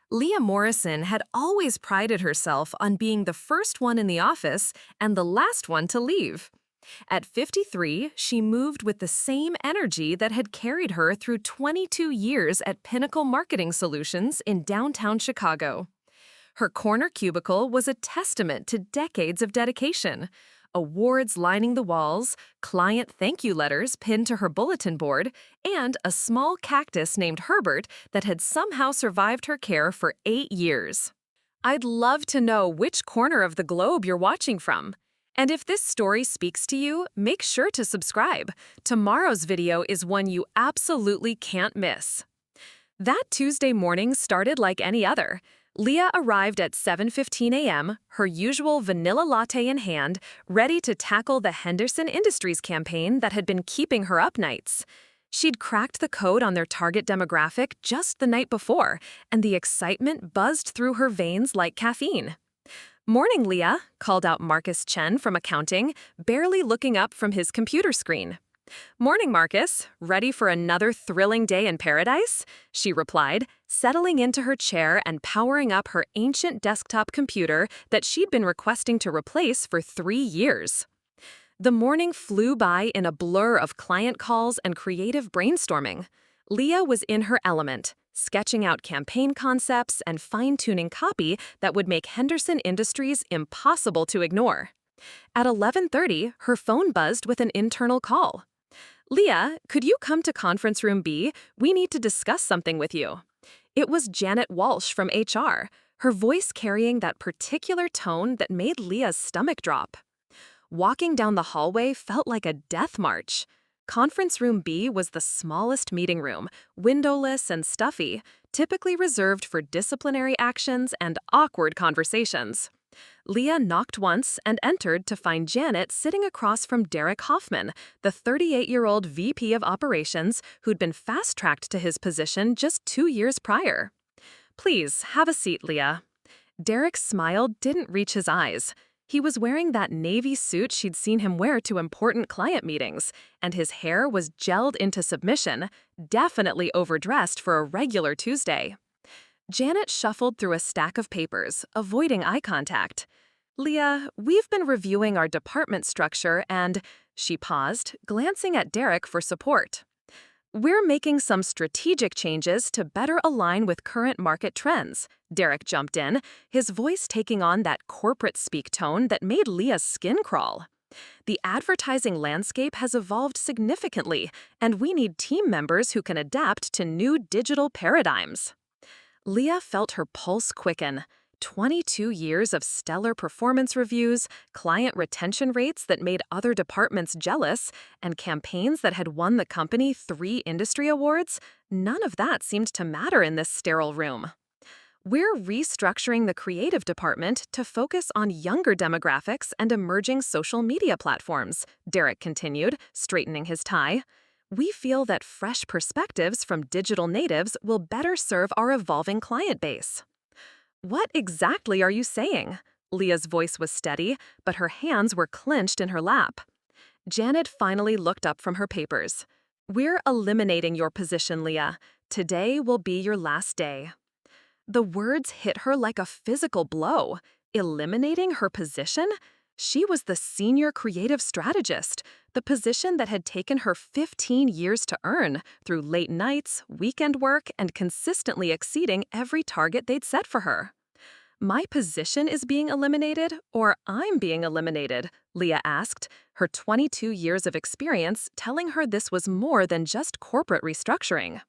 Leah Morrison had always prided herself on being the first one in the office and the last one to leave. At 53, she moved with the same energy that had carried her through 22 years at Pinnacle Marketing Solutions in downtown Chicago. Her corner cubicle was a testament to decades of dedication. Awards lining the walls, client thank you letters pinned to her bulletin board, and a small cactus named Herbert that had somehow survived her care for 8 years. I'd love to know which corner of the globe you're watching from. And if this story speaks to you, make sure to subscribe. Tomorrow's video is one you absolutely can't miss. That Tuesday morning started like any other. Leah arrived at 7:15 a.m., her usual vanilla latte in hand, ready to tackle the Henderson Industries campaign that had been keeping her up nights. She'd cracked the code on their target demographic just the night before, and the excitement buzzed through her veins like caffeine. "Morning, Leah," called out Marcus Chen from accounting, barely looking up from his computer screen. "Morning, Marcus. Ready for another thrilling day in paradise?" she replied, settling into her chair and powering up her ancient desktop computer that she'd been requesting to replace for 3 years. The morning flew by in a blur of client calls and creative brainstorming. Leah was in her element, sketching out campaign concepts and fine-tuning copy that would make Henderson Industries impossible to ignore. At 11:30, her phone buzzed with an internal call. "Leah, could you come to conference room B? We need to discuss something with you." It was Janet Walsh from HR, her voice carrying that particular tone that made Leah's stomach drop. Walking down the hallway felt like a death march. Conference room B was the smallest meeting room, windowless and stuffy, typically reserved for disciplinary actions and awkward conversations. Leah knocked once and entered to find Janet sitting across from Derek Hoffman, the 38-year-old VP of Operations who'd been fast-tracked to his position just 2 years prior. "Please, have a seat, Leah." Derek's smile didn't reach his eyes. He was wearing that navy suit she'd seen him wear to important client meetings, and his hair was gelled into submission, definitely overdressed for a regular Tuesday. Janet shuffled through a stack of papers, avoiding eye contact. "Leah, we've been reviewing our department structure and—" She paused, glancing at Derek for support. "We're making some strategic changes to better align with current market trends," Derek jumped in, his voice taking on that corporate speak tone that made Leah's skin crawl. "The advertising landscape has evolved significantly, and we need team members who can adapt to new digital paradigms." Leah felt her pulse quicken. 22 years of stellar performance reviews, client retention rates that made other departments jealous, and campaigns that had won the company 3 industry awards, none of that seemed to matter in this sterile room. "We're restructuring the creative department to focus on younger demographics and emerging social media platforms," Derek continued, straightening his tie. "We feel that fresh perspectives from digital natives will better serve our evolving client base." "What exactly are you saying?" Leah's voice was steady, but her hands were clenched in her lap. Janet finally looked up from her papers. "We're eliminating your position, Leah. Today will be your last day." The words hit her like a physical blow. Eliminating her position? She was the senior creative strategist, the position that had taken her 15 years to earn through late nights, weekend work, and consistently exceeding every target they'd set for her. "My position is being eliminated, or I'm being eliminated?" Leah asked, her 22 years of experience telling her this was more than just corporate restructuring.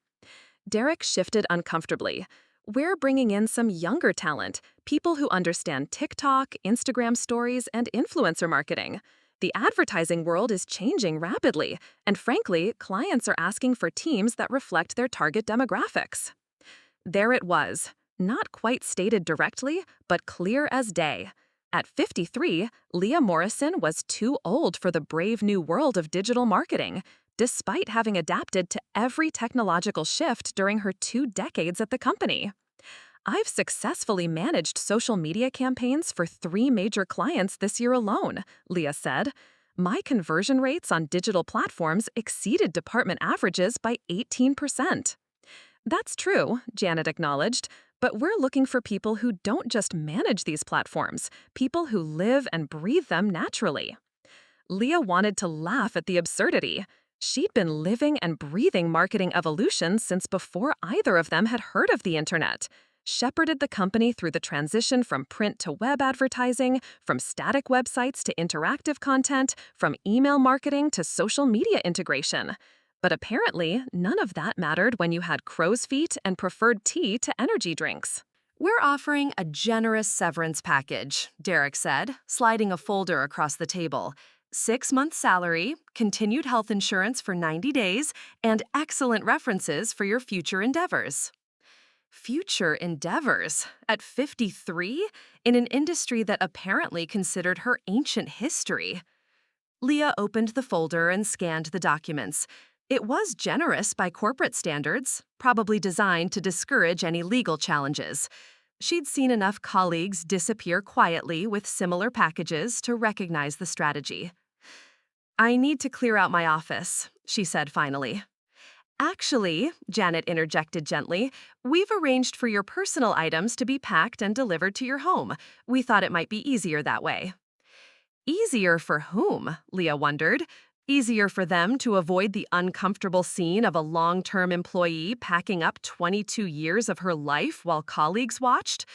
Derek shifted uncomfortably. "We're bringing in some younger talent, people who understand TikTok, Instagram stories, and influencer marketing. The advertising world is changing rapidly, and frankly, clients are asking for teams that reflect their target demographics." There it was, not quite stated directly, but clear as day. At 53, Leah Morrison was too old for the brave new world of digital marketing, despite having adapted to every technological shift during her 2 decades at the company. "I've successfully managed social media campaigns for 3 major clients this year alone," Leah said. "My conversion rates on digital platforms exceeded department averages by 18%. That's true, Janet acknowledged, but we're looking for people who don't just manage these platforms, people who live and breathe them naturally. Leah wanted to laugh at the absurdity. She'd been living and breathing marketing evolution since before either of them had heard of the internet. Shepherded the company through the transition from print to web advertising, from static websites to interactive content, from email marketing to social media integration. But apparently, none of that mattered when you had crow's feet and preferred tea to energy drinks. We're offering a generous severance package, Derek said, sliding a folder across the table. 6 months salary, continued health insurance for 90 days, and excellent references for your future endeavors. Future endeavors? At 53? In an industry that apparently considered her ancient history. Leah opened the folder and scanned the documents. It was generous by corporate standards, probably designed to discourage any legal challenges. She'd seen enough colleagues disappear quietly with similar packages to recognize the strategy. I need to clear out my office, she said finally. Actually, Janet interjected gently, we've arranged for your personal items to be packed and delivered to your home. We thought it might be easier that way. Easier for whom? Leah wondered. Easier for them to avoid the uncomfortable scene of a long-term employee packing up 22 years of her life while colleagues watched?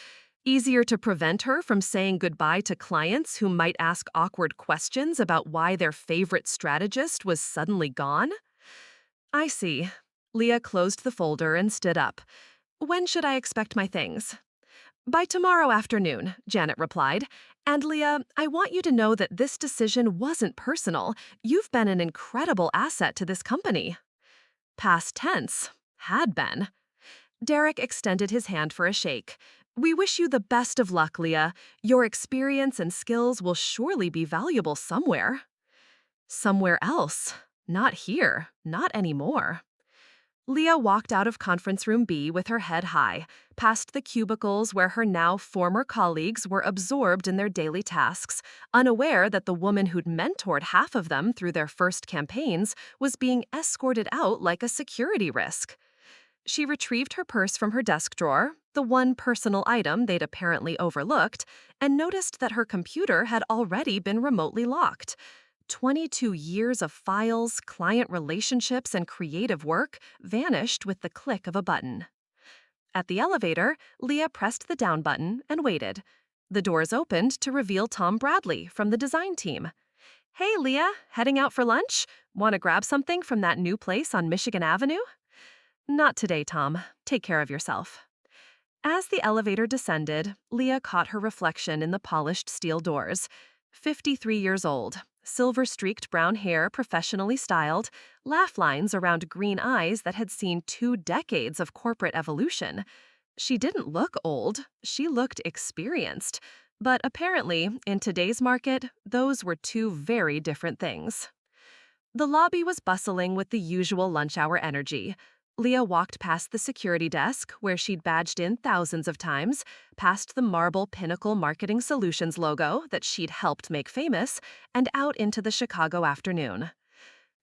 Easier to prevent her from saying goodbye to clients who might ask awkward questions about why their favorite strategist was suddenly gone? I see. Leah closed the folder and stood up. When should I expect my things? By tomorrow afternoon, Janet replied. And Leah, I want you to know that this decision wasn't personal. You've been an incredible asset to this company. Past tense. Had been. Derek extended his hand for a shake. We wish you the best of luck, Leah. Your experience and skills will surely be valuable somewhere. Somewhere else. Not here. Not anymore. Leah walked out of conference room B with her head high, past the cubicles where her now former colleagues were absorbed in their daily tasks, unaware that the woman who'd mentored half of them through their first campaigns was being escorted out like a security risk. She retrieved her purse from her desk drawer, the one personal item they'd apparently overlooked, and noticed that her computer had already been remotely locked. 22 years of files, client relationships, and creative work vanished with the click of a button. At the elevator, Leah pressed the down button and waited. The doors opened to reveal Tom Bradley from the design team. Hey, Leah, heading out for lunch? Want to grab something from that new place on Michigan Avenue? Not today, Tom. Take care of yourself. As the elevator descended, Leah caught her reflection in the polished steel doors. 53 years old, silver-streaked brown hair professionally styled, laugh lines around green eyes that had seen 2 decades of corporate evolution. She didn't look old, she looked experienced. But apparently, in today's market, those were 2 very different things. The lobby was bustling with the usual lunch hour energy. Leah walked past the security desk, where she'd badged in thousands of times, past the marble Pinnacle Marketing Solutions logo that she'd helped make famous, and out into the Chicago afternoon.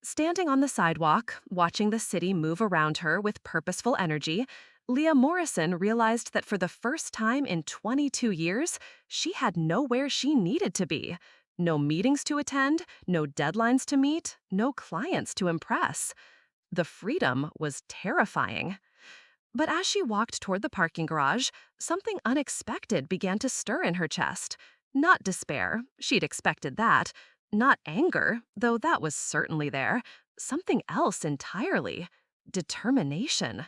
Standing on the sidewalk, watching the city move around her with purposeful energy, Leah Morrison realized that for the first time in 22 years, she had nowhere she needed to be. No meetings to attend, no deadlines to meet, no clients to impress. The freedom was terrifying. But as she walked toward the parking garage, something unexpected began to stir in her chest. Not despair, she'd expected that. Not anger, though that was certainly there. Something else entirely. Determination.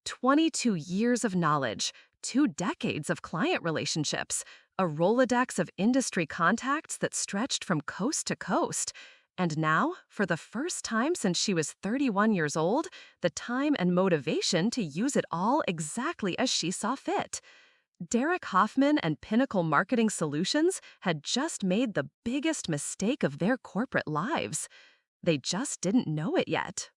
22 years of knowledge, 2 decades of client relationships, a Rolodex of industry contacts that stretched from coast to coast. And now, for the first time since she was 31 years old, the time and motivation to use it all exactly as she saw fit. Derek Hoffman and Pinnacle Marketing Solutions had just made the biggest mistake of their corporate lives. They just didn't know it yet.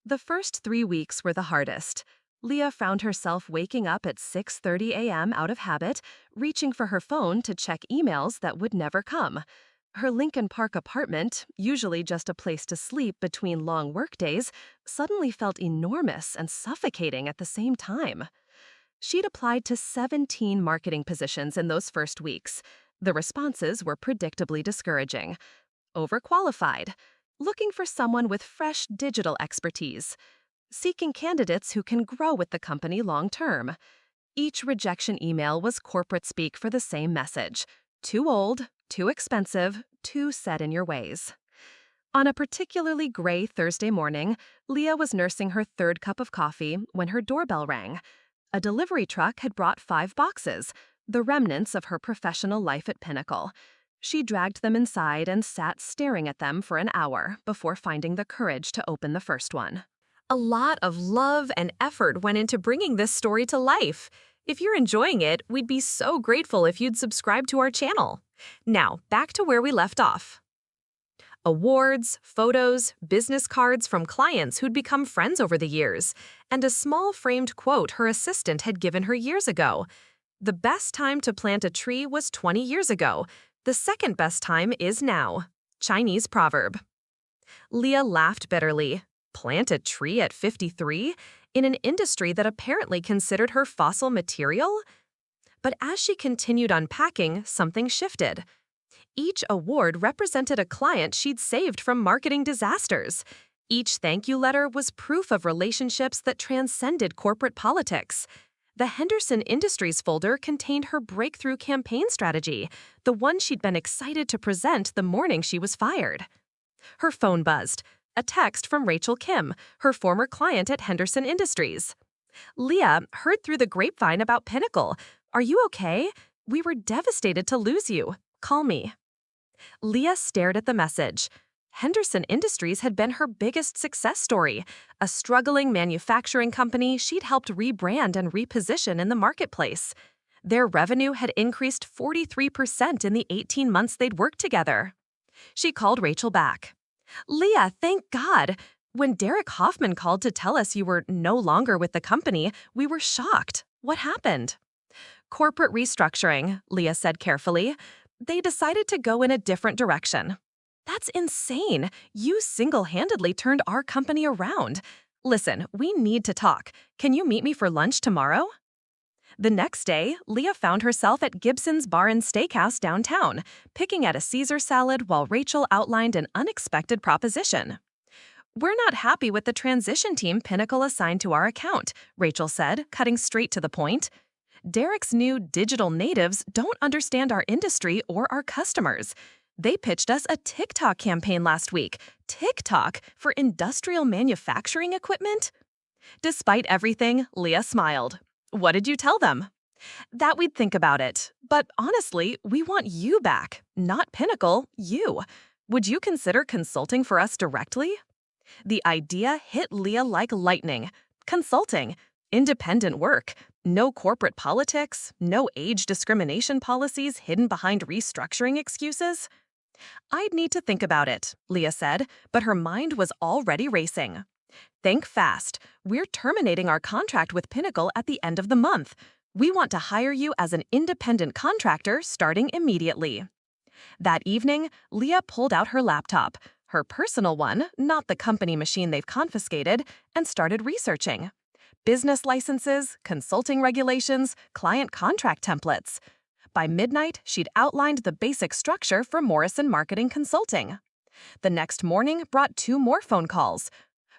The first 3 weeks were the hardest. Leah found herself waking up at 6:30 a.m. out of habit, reaching for her phone to check emails that would never come. Her Lincoln Park apartment, usually just a place to sleep between long workdays, suddenly felt enormous and suffocating at the same time. She'd applied to 17 marketing positions in those first weeks. The responses were predictably discouraging. Overqualified. Looking for someone with fresh digital expertise. Seeking candidates who can grow with the company long term. Each rejection email was corporate speak for the same message. Too old, too expensive, too set in your ways. On a particularly gray Thursday morning, Leah was nursing her third cup of coffee when her doorbell rang. A delivery truck had brought 5 boxes, the remnants of her professional life at Pinnacle. She dragged them inside and sat staring at them for an hour before finding the courage to open the first one. A lot of love and effort went into bringing this story to life. If you're enjoying it, we'd be so grateful if you'd subscribe to our channel. Now, back to where we left off. Awards, photos, business cards from clients who'd become friends over the years, and a small framed quote her assistant had given her years ago. The best time to plant a tree was 20 years ago. The second best time is now. Chinese proverb. Leah laughed bitterly. Plant a tree at 53? In an industry that apparently considered her fossil material? But as she continued unpacking, something shifted. Each award represented a client she'd saved from marketing disasters. Each thank you letter was proof of relationships that transcended corporate politics. The Henderson Industries folder contained her breakthrough campaign strategy, the one she'd been excited to present the morning she was fired. Her phone buzzed. A text from Rachel Kim, her former client at Henderson Industries. Leah heard through the grapevine about Pinnacle. Are you okay? We were devastated to lose you. Call me. Leah stared at the message. Henderson Industries had been her biggest success story, a struggling manufacturing company she'd helped rebrand and reposition in the marketplace. Their revenue had increased 43% in the 18 months they'd worked together. She called Rachel back. Leah, thank God. When Derek Hoffman called to tell us you were no longer with the company, we were shocked. What happened? Corporate restructuring, Leah said carefully. They decided to go in a different direction. That's insane. You single-handedly turned our company around. Listen, we need to talk. Can you meet me for lunch tomorrow? The next day, Leah found herself at Gibson's Bar and Steakhouse downtown, picking at a Caesar salad while Rachel outlined an unexpected proposition. We're not happy with the transition team Pinnacle assigned to our account, Rachel said, cutting straight to the point. Derek's new digital natives don't understand our industry or our customers. They pitched us a TikTok campaign last week. TikTok for industrial manufacturing equipment? Despite everything, Leah smiled. What did you tell them? That we'd think about it. But honestly, we want you back, not Pinnacle, you. Would you consider consulting for us directly? The idea hit Leah like lightning. Consulting. Independent work. No corporate politics. No age discrimination policies hidden behind restructuring excuses. I'd need to think about it, Leah said, but her mind was already racing. Think fast. We're terminating our contract with Pinnacle at the end of the month. We want to hire you as an independent contractor starting immediately. That evening, Leah pulled out her laptop, her personal one, not the company machine they've confiscated, and started researching. Business licenses, consulting regulations, client contract templates. By midnight, she'd outlined the basic structure for Morrison Marketing Consulting. The next morning brought 2 more phone calls.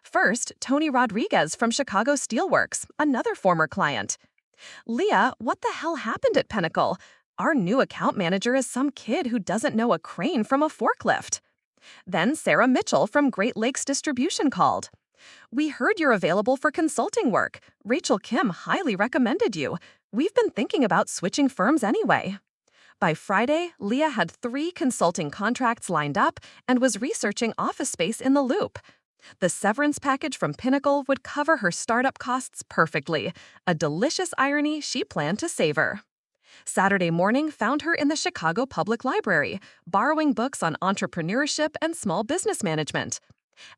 First, Tony Rodriguez from Chicago Steelworks, another former client. Leah, what the hell happened at Pinnacle? Our new account manager is some kid who doesn't know a crane from a forklift. Then Sarah Mitchell from Great Lakes Distribution called. We heard you're available for consulting work. Rachel Kim highly recommended you. We've been thinking about switching firms anyway. By Friday, Leah had 3 consulting contracts lined up and was researching office space in the Loop. The severance package from Pinnacle would cover her startup costs perfectly, a delicious irony she planned to savor. Saturday morning found her in the Chicago Public Library, borrowing books on entrepreneurship and small business management.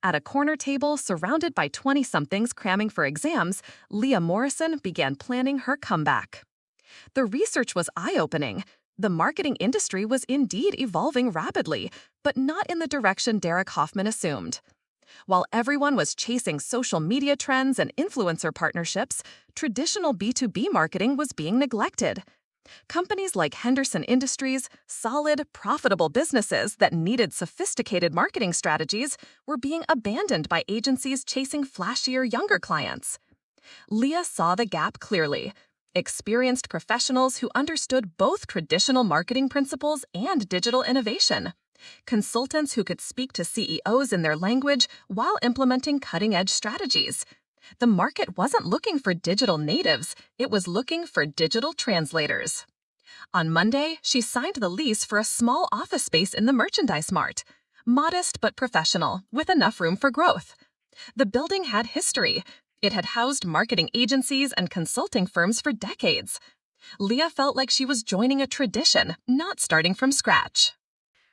At a corner table surrounded by 20-somethings cramming for exams, Leah Morrison began planning her comeback. The research was eye-opening. The marketing industry was indeed evolving rapidly, but not in the direction Derek Hoffman assumed. While everyone was chasing social media trends and influencer partnerships, traditional B2B marketing was being neglected. Companies like Henderson Industries, solid, profitable businesses that needed sophisticated marketing strategies, were being abandoned by agencies chasing flashier younger clients. Leah saw the gap clearly. Experienced professionals who understood both traditional marketing principles and digital innovation. Consultants who could speak to CEOs in their language while implementing cutting-edge strategies. The market wasn't looking for digital natives, it was looking for digital translators. On Monday, she signed the lease for a small office space in the Merchandise Mart. Modest but professional, with enough room for growth. The building had history. It had housed marketing agencies and consulting firms for decades. Leah felt like she was joining a tradition, not starting from scratch.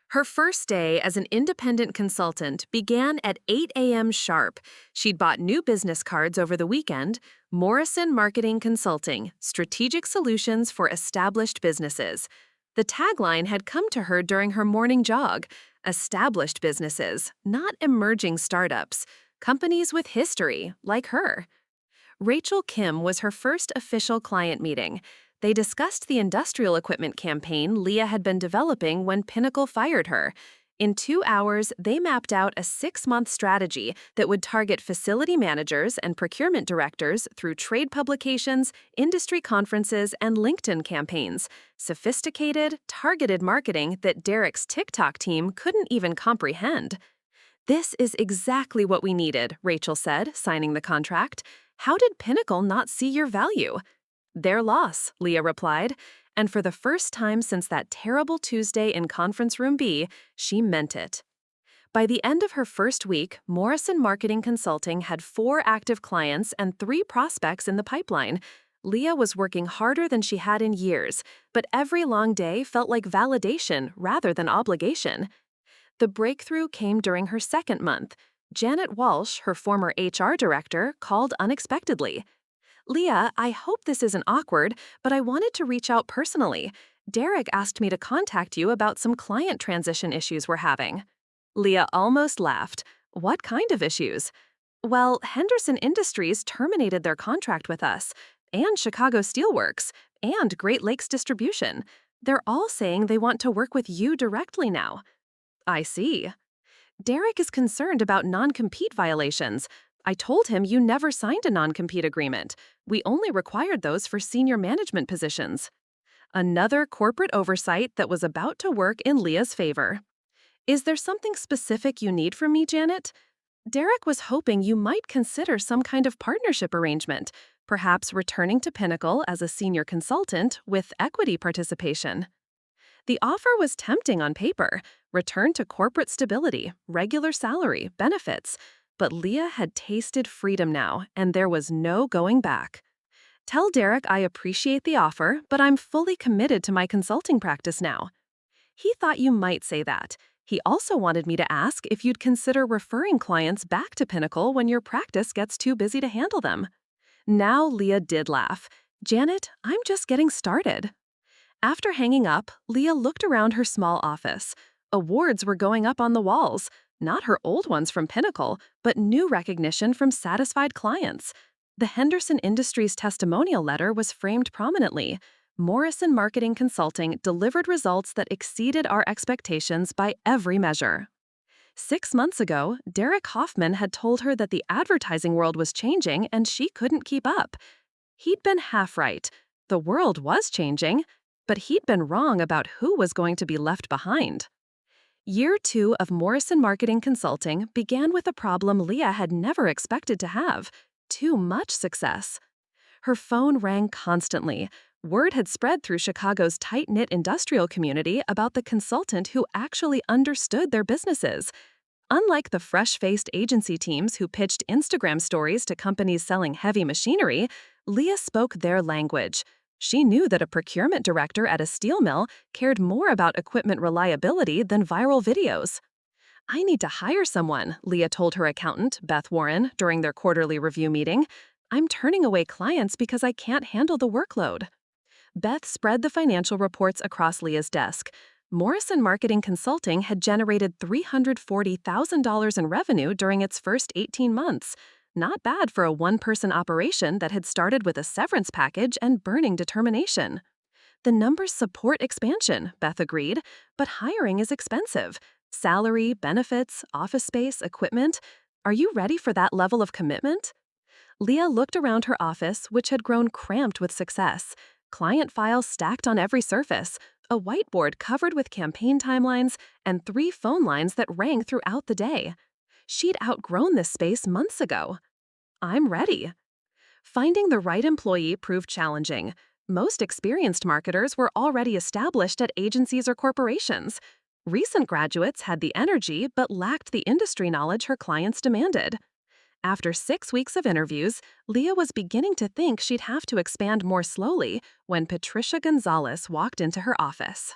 Her first day as an independent consultant began at 8 a.m. sharp. She'd bought new business cards over the weekend. Morrison Marketing Consulting, Strategic Solutions for Established Businesses. The tagline had come to her during her morning jog. Established businesses, not emerging startups. Companies with history, like her. Rachel Kim was her first official client meeting. They discussed the industrial equipment campaign Leah had been developing when Pinnacle fired her. In 2 hours, they mapped out a 6-month strategy that would target facility managers and procurement directors through trade publications, industry conferences, and LinkedIn campaigns. Sophisticated, targeted marketing that Derek's TikTok team couldn't even comprehend. "This is exactly what we needed," Rachel said, signing the contract. "How did Pinnacle not see your value?" "Their loss," Leah replied, and for the first time since that terrible Tuesday in Conference Room B, she meant it. By the end of her first week, Morrison Marketing Consulting had 4 active clients and 3 prospects in the pipeline. Leah was working harder than she had in years, but every long day felt like validation rather than obligation. The breakthrough came during her second month. Janet Walsh, her former HR director, called unexpectedly. "Leah, I hope this isn't awkward, but I wanted to reach out personally. Derek asked me to contact you about some client transition issues we're having." Leah almost laughed. "What kind of issues?" "Well, Henderson Industries terminated their contract with us, and Chicago Steelworks, and Great Lakes Distribution. They're all saying they want to work with you directly now." "I see." "Derek is concerned about non-compete violations. I told him you never signed a non-compete agreement. We only required those for senior management positions." Another corporate oversight that was about to work in Leah's favor. "Is there something specific you need from me, Janet?" "Derek was hoping you might consider some kind of partnership arrangement, perhaps returning to Pinnacle as a senior consultant with equity participation." The offer was tempting on paper: return to corporate stability, regular salary, benefits. But Leah had tasted freedom now, and there was no going back. "Tell Derek I appreciate the offer, but I'm fully committed to my consulting practice now." "He thought you might say that. He also wanted me to ask if you'd consider referring clients back to Pinnacle when your practice gets too busy to handle them." Now Leah did laugh. "Janet, I'm just getting started." After hanging up, Leah looked around her small office. Awards were going up on the walls, not her old ones from Pinnacle, but new recognition from satisfied clients. The Henderson Industries testimonial letter was framed prominently. "Morrison Marketing Consulting delivered results that exceeded our expectations by every measure." 6 months ago, Derek Hoffman had told her that the advertising world was changing and she couldn't keep up. He'd been half right. The world was changing, but he'd been wrong about who was going to be left behind. Year 2 of Morrison Marketing Consulting began with a problem Leah had never expected to have: too much success. Her phone rang constantly. Word had spread through Chicago's tight-knit industrial community about the consultant who actually understood their businesses. Unlike the fresh-faced agency teams who pitched Instagram stories to companies selling heavy machinery, Leah spoke their language. She knew that a procurement director at a steel mill cared more about equipment reliability than viral videos. "I need to hire someone," Leah told her accountant, Beth Warren, during their quarterly review meeting. "I'm turning away clients because I can't handle the workload." Beth spread the financial reports across Leah's desk. Morrison Marketing Consulting had generated $340,000 in revenue during its first 18 months. Not bad for a one-person operation that had started with a severance package and burning determination. The numbers support expansion, Beth agreed, but hiring is expensive. Salary, benefits, office space, equipment. Are you ready for that level of commitment? Leah looked around her office, which had grown cramped with success. Client files stacked on every surface, a whiteboard covered with campaign timelines, and 3 phone lines that rang throughout the day. She'd outgrown this space months ago. I'm ready. Finding the right employee proved challenging. Most experienced marketers were already established at agencies or corporations. Recent graduates had the energy but lacked the industry knowledge her clients demanded. After 6 weeks of interviews, Leah was beginning to think she'd have to expand more slowly when Patricia Gonzalez walked into her office.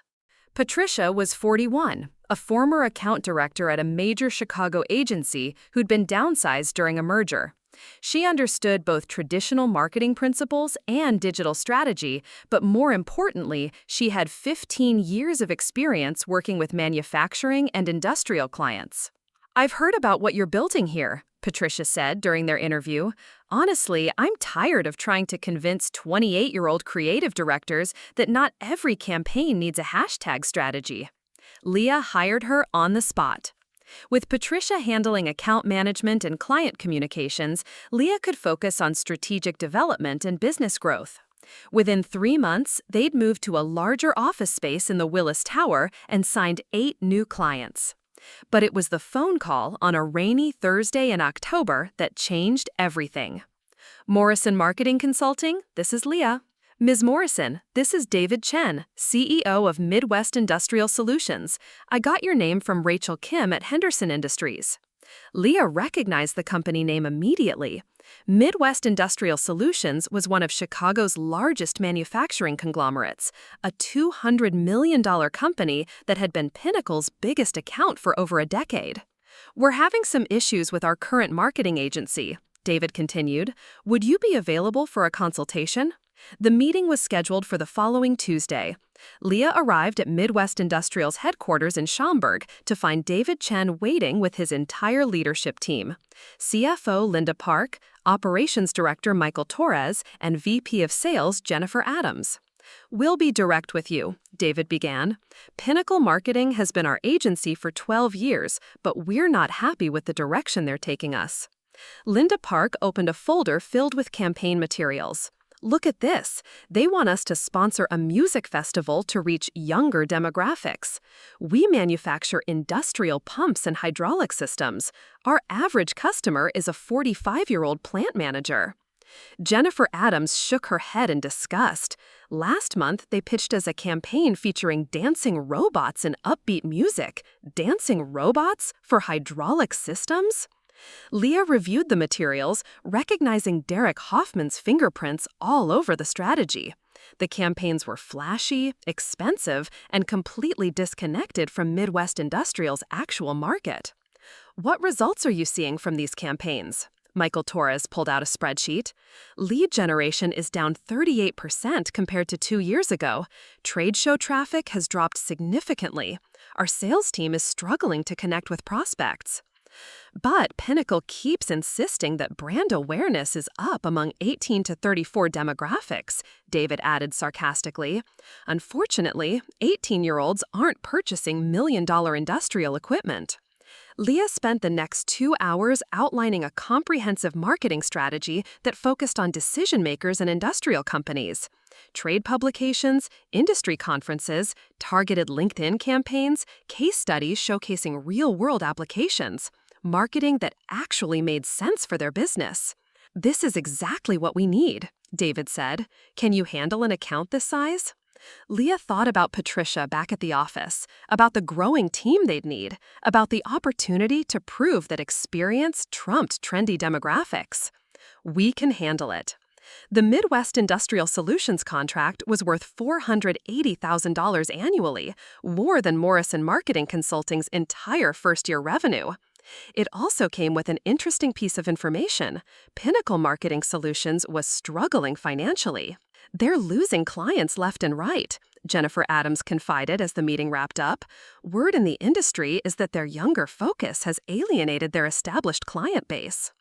Patricia was 41, a former account director at a major Chicago agency who'd been downsized during a merger. She understood both traditional marketing principles and digital strategy, but more importantly, she had 15 years of experience working with manufacturing and industrial clients. "I've heard about what you're building here," Patricia said during their interview. "Honestly, I'm tired of trying to convince 28-year-old creative directors that not every campaign needs a hashtag strategy." Leah hired her on the spot. With Patricia handling account management and client communications, Leah could focus on strategic development and business growth. Within 3 months, they'd moved to a larger office space in the Willis Tower and signed 8 new clients. But it was the phone call on a rainy Thursday in October that changed everything. "Morrison Marketing Consulting, this is Leah." "Ms. Morrison, this is David Chen, CEO of Midwest Industrial Solutions. I got your name from Rachel Kim at Henderson Industries." Leah recognized the company name immediately. Midwest Industrial Solutions was one of Chicago's largest manufacturing conglomerates, a $200 million company that had been Pinnacle's biggest account for over a decade. "We're having some issues with our current marketing agency," David continued. "Would you be available for a consultation?" The meeting was scheduled for the following Tuesday. Leah arrived at Midwest Industrial's headquarters in Schaumburg to find David Chen waiting with his entire leadership team. CFO Linda Park, Operations Director Michael Torres, and VP of Sales Jennifer Adams. "We'll be direct with you," David began. "Pinnacle Marketing has been our agency for 12 years, but we're not happy with the direction they're taking us." Linda Park opened a folder filled with campaign materials. "Look at this. They want us to sponsor a music festival to reach younger demographics. We manufacture industrial pumps and hydraulic systems. Our average customer is a 45-year-old plant manager." Jennifer Adams shook her head in disgust. Last month, they pitched as a campaign featuring dancing robots and upbeat music. Dancing robots for hydraulic systems? Leah reviewed the materials, recognizing Derek Hoffman's fingerprints all over the strategy. The campaigns were flashy, expensive, and completely disconnected from Midwest Industrial's actual market. "What results are you seeing from these campaigns?" Michael Torres pulled out a spreadsheet. "Lead generation is down 38% compared to 2 years ago. Trade show traffic has dropped significantly. Our sales team is struggling to connect with prospects." "But Pinnacle keeps insisting that brand awareness is up among 18 to 34 demographics," David added sarcastically. "Unfortunately, 18-year-olds aren't purchasing million-dollar industrial equipment." Leah spent the next 2 hours outlining a comprehensive marketing strategy that focused on decision-makers and industrial companies. Trade publications, industry conferences, targeted LinkedIn campaigns, case studies showcasing real-world applications. Marketing that actually made sense for their business. "This is exactly what we need," David said. "Can you handle an account this size?" Leah thought about Patricia back at the office, about the growing team they'd need, about the opportunity to prove that experience trumped trendy demographics. "We can handle it." The Midwest Industrial Solutions contract was worth $480,000 annually, more than Morrison Marketing Consulting's entire first-year revenue. It also came with an interesting piece of information. Pinnacle Marketing Solutions was struggling financially. They're losing clients left and right, Jennifer Adams confided as the meeting wrapped up. Word in the industry is that their younger focus has alienated their established client base.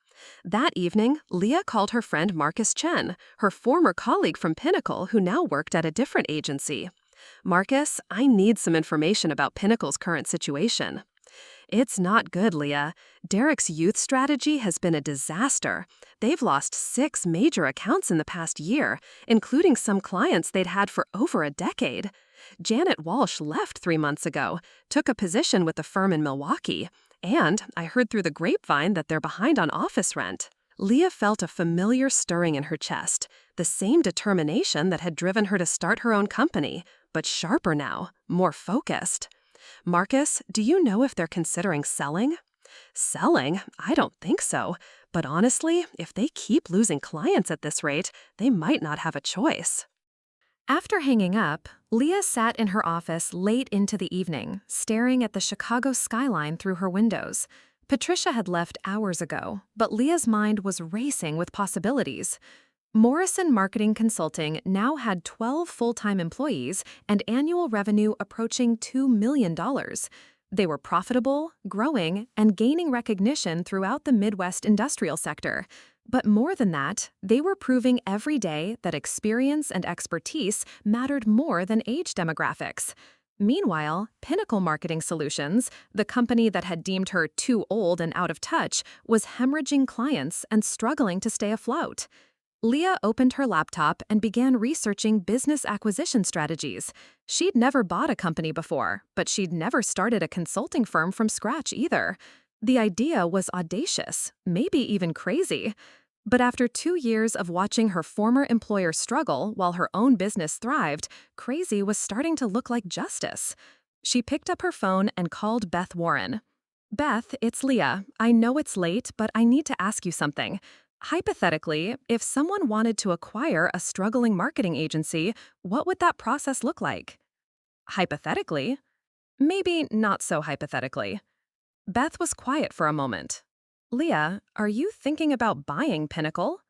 That evening, Leah called her friend Marcus Chen, her former colleague from Pinnacle who now worked at a different agency. Marcus, I need some information about Pinnacle's current situation. It's not good, Leah. Derek's youth strategy has been a disaster. They've lost 6 major accounts in the past year, including some clients they'd had for over a decade. Janet Walsh left 3 months ago, took a position with the firm in Milwaukee, and I heard through the grapevine that they're behind on office rent. Leah felt a familiar stirring in her chest, the same determination that had driven her to start her own company, but sharper now, more focused. Marcus, do you know if they're considering selling? Selling? I don't think so. But honestly, if they keep losing clients at this rate, they might not have a choice. After hanging up, Leah sat in her office late into the evening, staring at the Chicago skyline through her windows. Patricia had left hours ago, but Leah's mind was racing with possibilities. Morrison Marketing Consulting now had 12 full-time employees and annual revenue approaching $2 million. They were profitable, growing, and gaining recognition throughout the Midwest industrial sector. But more than that, they were proving every day that experience and expertise mattered more than age demographics. Meanwhile, Pinnacle Marketing Solutions, the company that had deemed her too old and out of touch, was hemorrhaging clients and struggling to stay afloat. Leah opened her laptop and began researching business acquisition strategies. She'd never bought a company before, but she'd never started a consulting firm from scratch either. The idea was audacious, maybe even crazy. But after 2 years of watching her former employer struggle while her own business thrived, crazy was starting to look like justice. She picked up her phone and called Beth Warren. "Beth, it's Leah. I know it's late, but I need to ask you something. Hypothetically, if someone wanted to acquire a struggling marketing agency, what would that process look like?" Hypothetically? Maybe not so hypothetically. Beth was quiet for a moment. "Leah, are you thinking about buying Pinnacle?"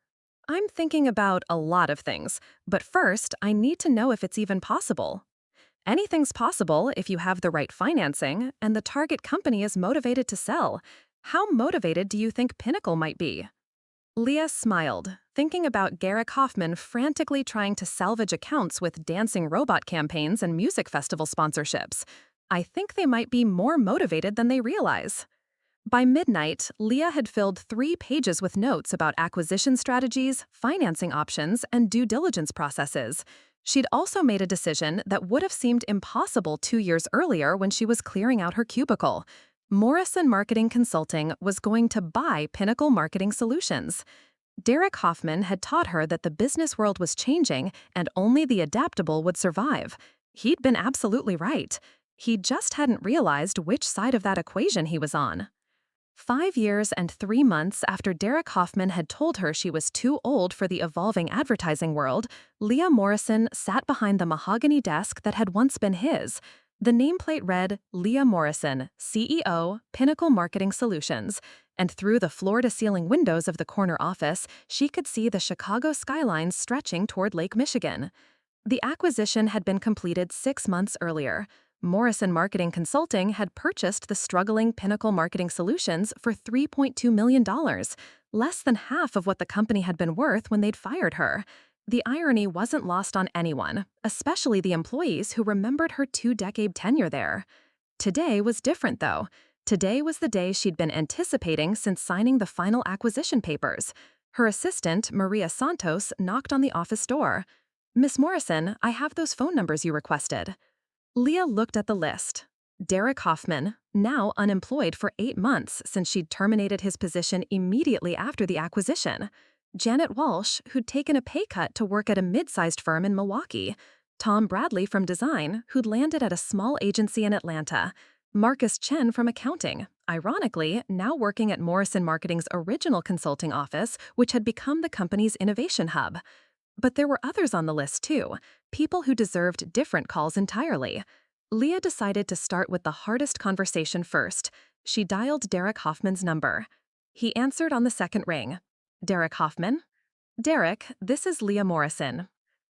"I'm thinking about a lot of things, but first, I need to know if it's even possible." "Anything's possible if you have the right financing and the target company is motivated to sell. How motivated do you think Pinnacle might be?" Leah smiled, thinking about Garrick Hoffman frantically trying to salvage accounts with dancing robot campaigns and music festival sponsorships. "I think they might be more motivated than they realize." By midnight, Leah had filled 3 pages with notes about acquisition strategies, financing options, and due diligence processes. She'd also made a decision that would have seemed impossible 2 years earlier when she was clearing out her cubicle. Morrison Marketing Consulting was going to buy Pinnacle Marketing Solutions. Derek Hoffman had taught her that the business world was changing and only the adaptable would survive. He'd been absolutely right. He just hadn't realized which side of that equation he was on. 5 years and 3 months after Derek Hoffman had told her she was too old for the evolving advertising world, Leah Morrison sat behind the mahogany desk that had once been his. The nameplate read, "Leah Morrison, CEO, Pinnacle Marketing Solutions," and through the floor-to-ceiling windows of the corner office, she could see the Chicago skyline stretching toward Lake Michigan. The acquisition had been completed 6 months earlier. Morrison Marketing Consulting had purchased the struggling Pinnacle Marketing Solutions for $3.2 million, less than half of what the company had been worth when they'd fired her. The irony wasn't lost on anyone, especially the employees who remembered her 2-decade tenure there. Today was different, though. Today was the day she'd been anticipating since signing the final acquisition papers. Her assistant, Maria Santos, knocked on the office door. "Miss Morrison, I have those phone numbers you requested." Leah looked at the list. Derek Hoffman, now unemployed for 8 months since she'd terminated his position immediately after the acquisition. Janet Walsh, who'd taken a pay cut to work at a mid-sized firm in Milwaukee. Tom Bradley from design, who'd landed at a small agency in Atlanta. Marcus Chen from accounting, ironically, now working at Morrison Marketing's original consulting office, which had become the company's innovation hub. But there were others on the list, too, people who deserved different calls entirely. Leah decided to start with the hardest conversation first. She dialed Derek Hoffman's number. He answered on the second ring. "Derek Hoffman?" "Derek, this is Leah Morrison."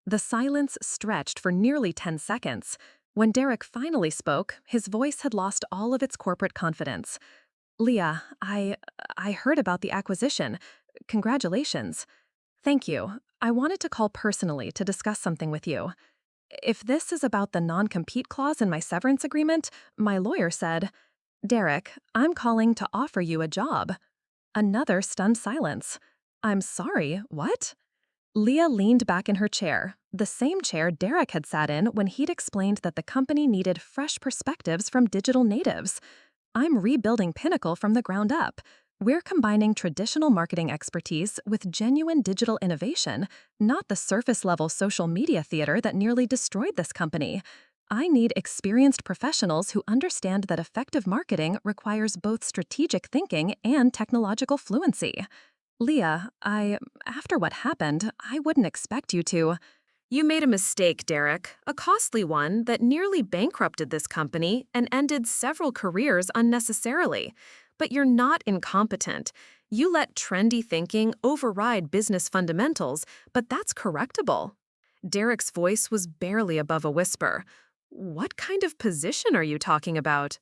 The silence stretched for nearly 10 seconds. When Derek finally spoke, his voice had lost all of its corporate confidence. Leah, I heard about the acquisition. Congratulations. Thank you. I wanted to call personally to discuss something with you. If this is about the non-compete clause in my severance agreement, my lawyer said, Derek, I'm calling to offer you a job. Another stunned silence. I'm sorry, what? Leah leaned back in her chair, the same chair Derek had sat in when he'd explained that the company needed fresh perspectives from digital natives. I'm rebuilding Pinnacle from the ground up. We're combining traditional marketing expertise with genuine digital innovation, not the surface-level social media theater that nearly destroyed this company. I need experienced professionals who understand that effective marketing requires both strategic thinking and technological fluency. Leah, after what happened, I wouldn't expect you to. You made a mistake, Derek, a costly one that nearly bankrupted this company and ended several careers unnecessarily. But you're not incompetent. You let trendy thinking override business fundamentals, but that's correctable. Derek's voice was barely above a whisper. What kind of position are you talking about?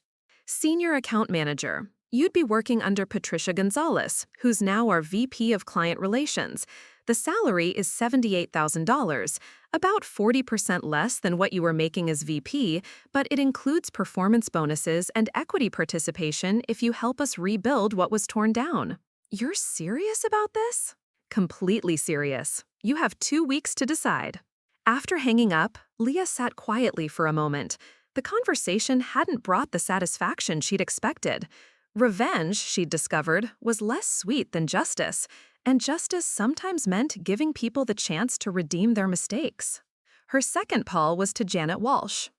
Senior account manager. You'd be working under Patricia Gonzalez, who's now our VP of Client Relations. The salary is $78,000, about 40% less than what you were making as VP, but it includes performance bonuses and equity participation if you help us rebuild what was torn down. You're serious about this? Completely serious. You have 2 weeks to decide. After hanging up, Leah sat quietly for a moment. The conversation hadn't brought the satisfaction she'd expected. Revenge, she'd discovered, was less sweet than justice, and justice sometimes meant giving people the chance to redeem their mistakes. Her second call was to Janet Walsh.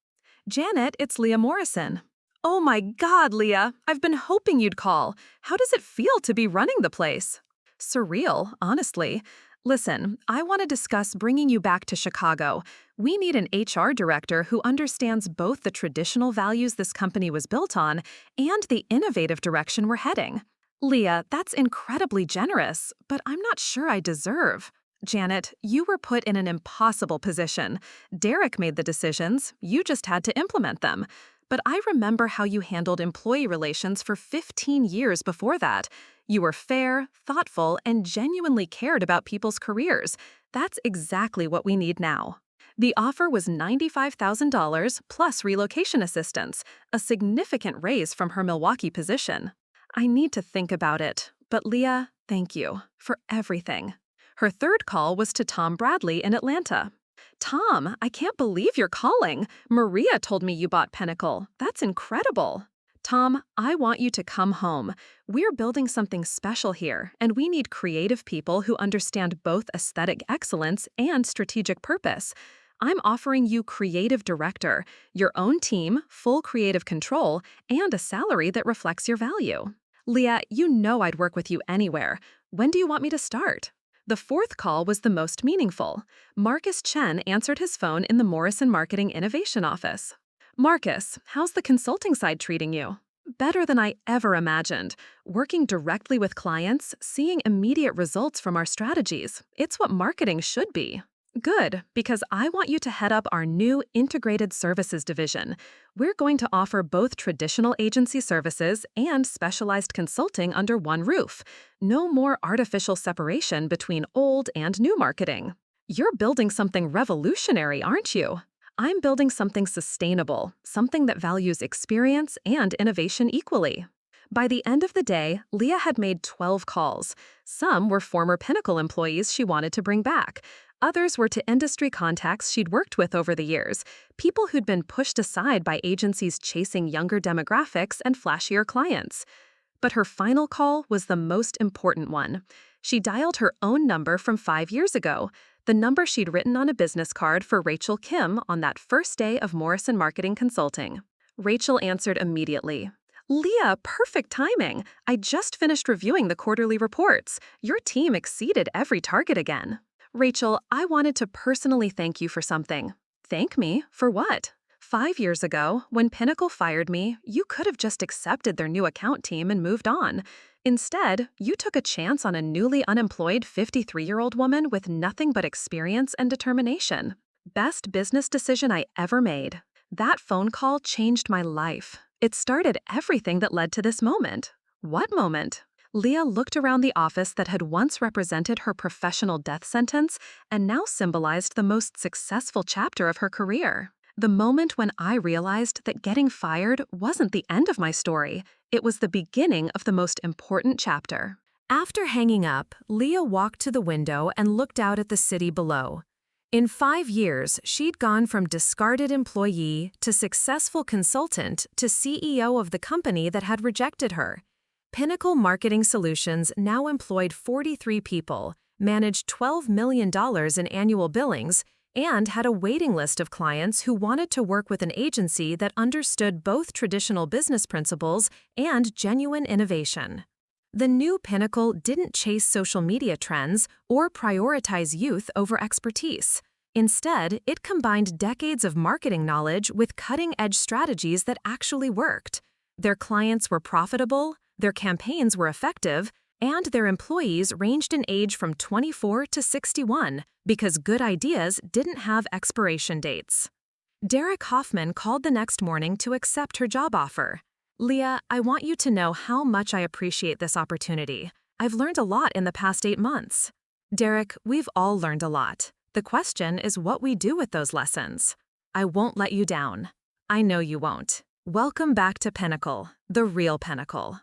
Janet, it's Leah Morrison. Oh my God, Leah, I've been hoping you'd call. How does it feel to be running the place? Surreal, honestly. Listen, I want to discuss bringing you back to Chicago. We need an HR director who understands both the traditional values this company was built on and the innovative direction we're heading. Leah, that's incredibly generous, but I'm not sure I deserve. Janet, you were put in an impossible position. Derek made the decisions, you just had to implement them. But I remember how you handled employee relations for 15 years before that. You were fair, thoughtful, and genuinely cared about people's careers. That's exactly what we need now. The offer was $95,000 plus relocation assistance, a significant raise from her Milwaukee position. I need to think about it, but Leah, thank you for everything. Her third call was to Tom Bradley in Atlanta. Tom, I can't believe you're calling. Maria told me you bought Pinnacle. That's incredible. Tom, I want you to come home. We're building something special here, and we need creative people who understand both aesthetic excellence and strategic purpose. I'm offering you creative director, your own team, full creative control, and a salary that reflects your value. Leah, you know I'd work with you anywhere. When do you want me to start? The fourth call was the most meaningful. Marcus Chen answered his phone in the Morrison Marketing Innovation Office. Marcus, how's the consulting side treating you? Better than I ever imagined. Working directly with clients, seeing immediate results from our strategies. It's what marketing should be. Good, because I want you to head up our new Integrated Services division. We're going to offer both traditional agency services and specialized consulting under one roof. No more artificial separation between old and new marketing. You're building something revolutionary, aren't you? I'm building something sustainable, something that values experience and innovation equally. By the end of the day, Leah had made 12 calls. Some were former Pinnacle employees she wanted to bring back. Others were to industry contacts she'd worked with over the years, people who'd been pushed aside by agencies chasing younger demographics and flashier clients. But her final call was the most important one. She dialed her own number from 5 years ago, the number she'd written on a business card for Rachel Kim on that first day of Morrison Marketing Consulting. Rachel answered immediately. Leah, perfect timing. I just finished reviewing the quarterly reports. Your team exceeded every target again. Rachel, I wanted to personally thank you for something. Thank me? For what? 5 years ago, when Pinnacle fired me, you could have just accepted their new account team and moved on. Instead, you took a chance on a newly unemployed 53-year-old woman with nothing but experience and determination. Best business decision I ever made. That phone call changed my life. It started everything that led to this moment. What moment? Leah looked around the office that had once represented her professional death sentence and now symbolized the most successful chapter of her career. The moment when I realized that getting fired wasn't the end of my story, it was the beginning of the most important chapter. After hanging up, Leah walked to the window and looked out at the city below. In 5 years, she'd gone from discarded employee to successful consultant to CEO of the company that had rejected her. Pinnacle Marketing Solutions now employed 43 people, managed $12 million in annual billings, and had a waiting list of clients who wanted to work with an agency that understood both traditional business principles and genuine innovation. The new Pinnacle didn't chase social media trends or prioritize youth over expertise. Instead, it combined decades of marketing knowledge with cutting-edge strategies that actually worked. Their clients were profitable, their campaigns were effective, and their employees ranged in age from 24 to 61 because good ideas didn't have expiration dates. Derek Hoffman called the next morning to accept her job offer. "Leah, I want you to know how much I appreciate this opportunity. I've learned a lot in the past 8 months." "Derek, we've all learned a lot. The question is what we do with those lessons. I won't let you down. I know you won't. Welcome back to Pinnacle, the real Pinnacle."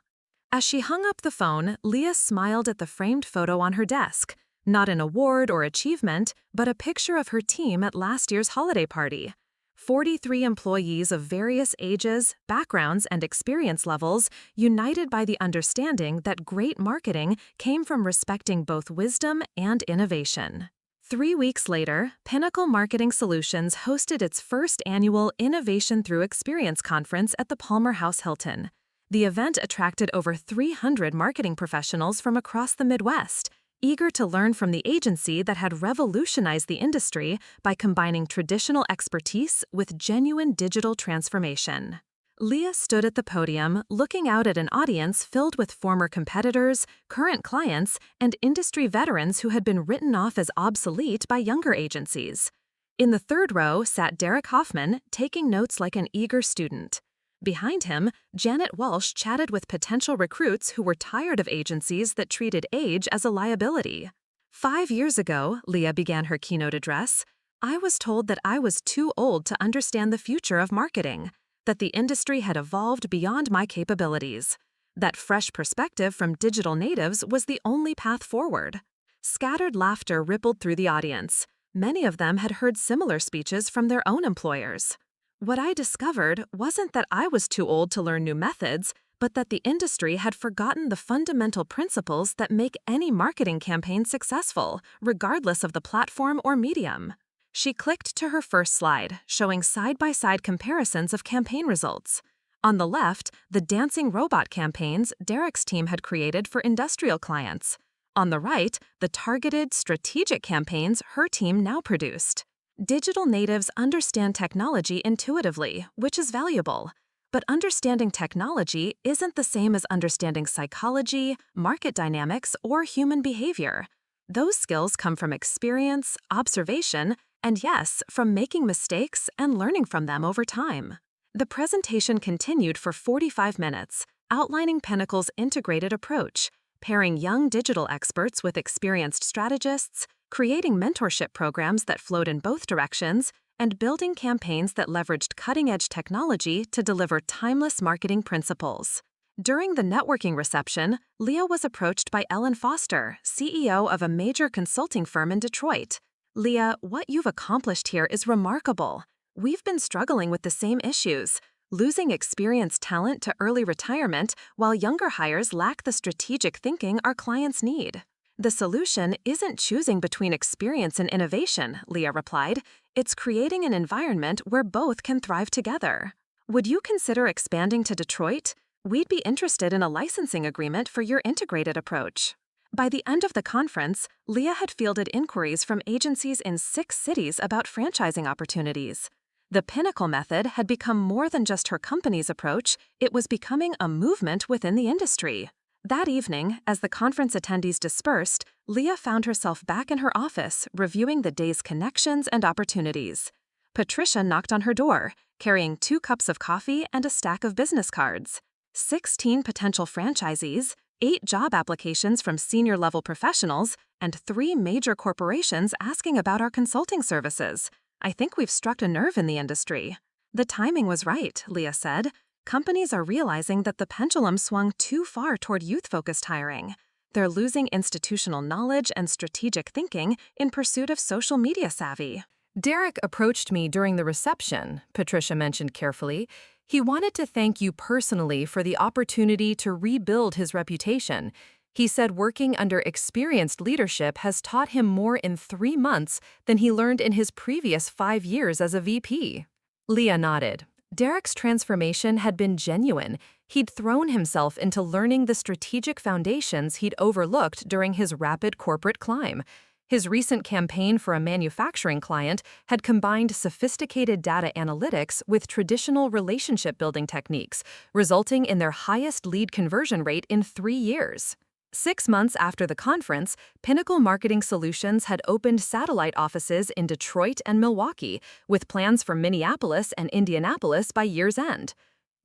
As she hung up the phone, Leah smiled at the framed photo on her desk. Not an award or achievement, but a picture of her team at last year's holiday party. 43 employees of various ages, backgrounds, and experience levels, united by the understanding that great marketing came from respecting both wisdom and innovation. 3 weeks later, Pinnacle Marketing Solutions hosted its first annual Innovation Through Experience conference at the Palmer House Hilton. The event attracted over 300 marketing professionals from across the Midwest, eager to learn from the agency that had revolutionized the industry by combining traditional expertise with genuine digital transformation. Leah stood at the podium, looking out at an audience filled with former competitors, current clients, and industry veterans who had been written off as obsolete by younger agencies. In the third row sat Derek Hoffman, taking notes like an eager student. Behind him, Janet Walsh chatted with potential recruits who were tired of agencies that treated age as a liability. 5 years ago, Leah began her keynote address, I was told that I was too old to understand the future of marketing, that the industry had evolved beyond my capabilities, that fresh perspective from digital natives was the only path forward. Scattered laughter rippled through the audience. Many of them had heard similar speeches from their own employers. What I discovered wasn't that I was too old to learn new methods, but that the industry had forgotten the fundamental principles that make any marketing campaign successful, regardless of the platform or medium. She clicked to her first slide, showing side-by-side comparisons of campaign results. On the left, the dancing robot campaigns Derek's team had created for industrial clients. On the right, the targeted, strategic campaigns her team now produced. Digital natives understand technology intuitively, which is valuable. But understanding technology isn't the same as understanding psychology, market dynamics, or human behavior. Those skills come from experience, observation, and yes, from making mistakes and learning from them over time. The presentation continued for 45 minutes, outlining Pinnacle's integrated approach, pairing young digital experts with experienced strategists, creating mentorship programs that flowed in both directions, and building campaigns that leveraged cutting-edge technology to deliver timeless marketing principles. During the networking reception, Leah was approached by Ellen Foster, CEO of a major consulting firm in Detroit. "Leah, what you've accomplished here is remarkable. We've been struggling with the same issues, losing experienced talent to early retirement while younger hires lack the strategic thinking our clients need." "The solution isn't choosing between experience and innovation," Leah replied. "It's creating an environment where both can thrive together. Would you consider expanding to Detroit? We'd be interested in a licensing agreement for your integrated approach." By the end of the conference, Leah had fielded inquiries from agencies in 6 cities about franchising opportunities. The Pinnacle method had become more than just her company's approach, it was becoming a movement within the industry. That evening, as the conference attendees dispersed, Leah found herself back in her office, reviewing the day's connections and opportunities. Patricia knocked on her door, carrying 2 cups of coffee and a stack of business cards. 16 potential franchisees, 8 job applications from senior-level professionals, and 3 major corporations asking about our consulting services. I think we've struck a nerve in the industry. The timing was right, Leah said. Companies are realizing that the pendulum swung too far toward youth-focused hiring. They're losing institutional knowledge and strategic thinking in pursuit of social media savvy. Derek approached me during the reception, Patricia mentioned carefully. He wanted to thank you personally for the opportunity to rebuild his reputation. He said working under experienced leadership has taught him more in 3 months than he learned in his previous 5 years as a VP. Leah nodded. Derek's transformation had been genuine. He'd thrown himself into learning the strategic foundations he'd overlooked during his rapid corporate climb. His recent campaign for a manufacturing client had combined sophisticated data analytics with traditional relationship-building techniques, resulting in their highest lead conversion rate in 3 years. 6 months after the conference, Pinnacle Marketing Solutions had opened satellite offices in Detroit and Milwaukee, with plans for Minneapolis and Indianapolis by year's end.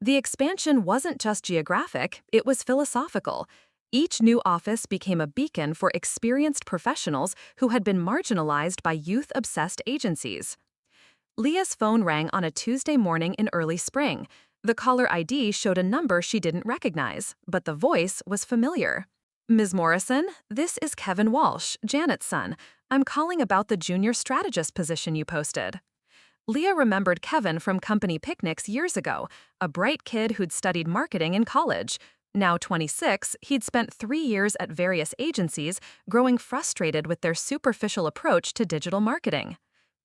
The expansion wasn't just geographic, it was philosophical. Each new office became a beacon for experienced professionals who had been marginalized by youth-obsessed agencies. Leah's phone rang on a Tuesday morning in early spring. The caller ID showed a number she didn't recognize, but the voice was familiar. Ms. Morrison, this is Kevin Walsh, Janet's son. I'm calling about the junior strategist position you posted. Leah remembered Kevin from company picnics years ago, a bright kid who'd studied marketing in college. Now 26, he'd spent 3 years at various agencies, growing frustrated with their superficial approach to digital marketing.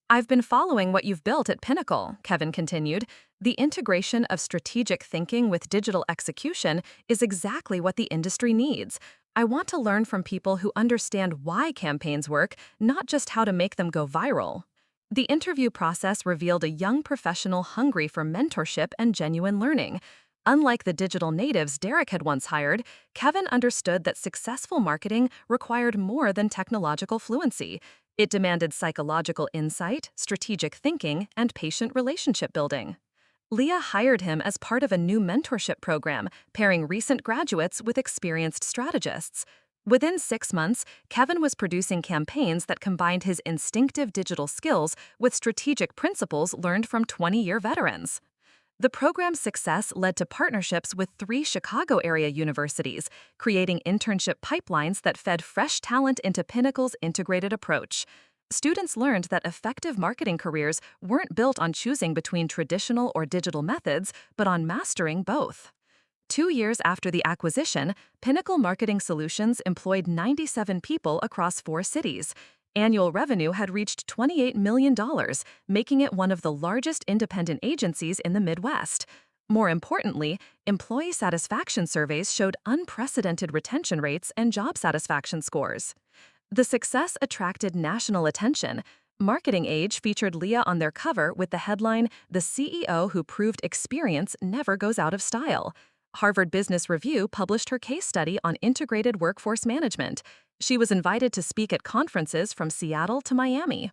I've been following what you've built at Pinnacle, Kevin continued. The integration of strategic thinking with digital execution is exactly what the industry needs. I want to learn from people who understand why campaigns work, not just how to make them go viral. The interview process revealed a young professional hungry for mentorship and genuine learning. Unlike the digital natives Derek had once hired, Kevin understood that successful marketing required more than technological fluency. It demanded psychological insight, strategic thinking, and patient relationship building. Leah hired him as part of a new mentorship program, pairing recent graduates with experienced strategists. Within 6 months, Kevin was producing campaigns that combined his instinctive digital skills with strategic principles learned from 20-year veterans. The program's success led to partnerships with 3 Chicago area universities, creating internship pipelines that fed fresh talent into Pinnacle's integrated approach. Students learned that effective marketing careers weren't built on choosing between traditional or digital methods, but on mastering both. 2 years after the acquisition, Pinnacle Marketing Solutions employed 97 people across 4 cities. Annual revenue had reached $28 million, making it one of the largest independent agencies in the Midwest. More importantly, employee satisfaction surveys showed unprecedented retention rates and job satisfaction scores. The success attracted national attention. Marketing Age featured Leah on their cover with the headline, "The CEO Who Proved Experience Never Goes Out of Style." Harvard Business Review published her case study on integrated workforce management. She was invited to speak at conferences from Seattle to Miami.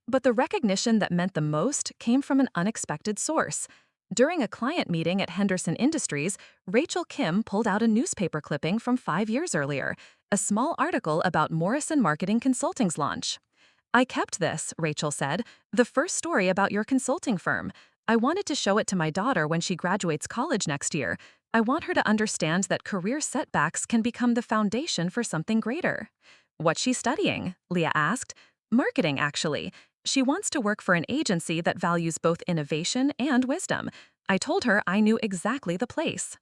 But the recognition that meant the most came from an unexpected source. During a client meeting at Henderson Industries, Rachel Kim pulled out a newspaper clipping from 5 years earlier, a small article about Morrison Marketing Consulting's launch. "I kept this," Rachel said, "the first story about your consulting firm. I wanted to show it to my daughter when she graduates college next year. I want her to understand that career setbacks can become the foundation for something greater." "What's she studying?" Leah asked. "Marketing, actually. She wants to work for an agency that values both innovation and wisdom." I told her I knew exactly the place.